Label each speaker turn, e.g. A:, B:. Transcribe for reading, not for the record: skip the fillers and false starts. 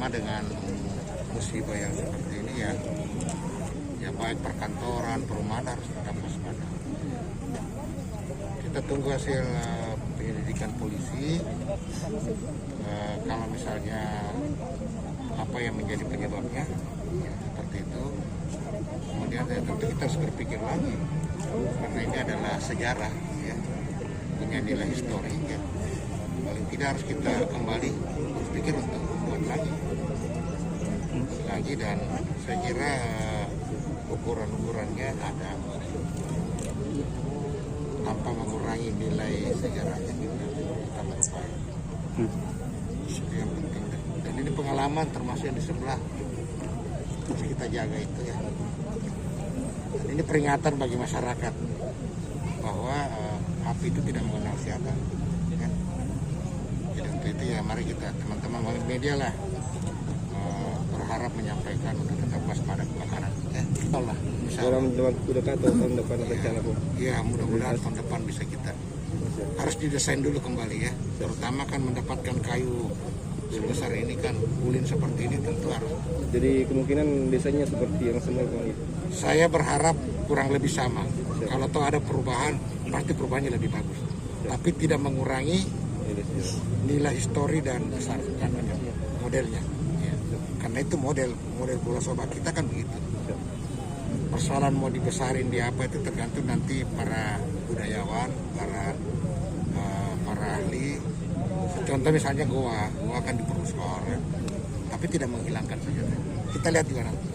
A: terutama dengan musibah yang seperti ini ya baik perkantoran, perumahan harus tetap waspada. Kita tunggu hasil penyelidikan polisi. Kalau misalnya apa yang menjadi penyebabnya ya, seperti itu, kemudian tentu kita harus berpikir lagi karena ini adalah sejarah ya, punya nilai histori ya. Paling tidak harus kita kembali berpikir untuk buat lagi dan saya kira ukuran-ukurannya ada tanpa mengurangi nilai sejarahnya kita berupaya. Itu yang penting dan ini pengalaman termasuk yang di sebelah harus kita jaga itu ya. Dan ini peringatan bagi masyarakat bahwa api itu tidak mengenal siapa ya. Jadi untuk itu ya mari kita teman-teman media lah berharap menyampaikan untuk tetap waspada kebakaran ya. Allah
B: dalam waktu dekat atau tahun depan rencana Bu?
A: Ya mudah-mudahan tahun depan bisa kita harus didesain dulu kembali ya, terutama kan mendapatkan kayu sebesar ini kan ulin seperti ini tentu harus.
B: Jadi kemungkinan desainnya seperti yang semula Bang?
A: Saya berharap kurang lebih sama. Kalau toh ada perubahan pasti perubahannya lebih bagus, tapi tidak mengurangi nilai histori dan besar kan modelnya ya. Karena itu model Pulau Soba kita kan begitu. Persoalan mau dibesarin di apa itu tergantung nanti para budayawan, para ahli. Contoh misalnya goa kan diperluas ya. Tapi tidak menghilangkan saja. Kita lihat juga nanti.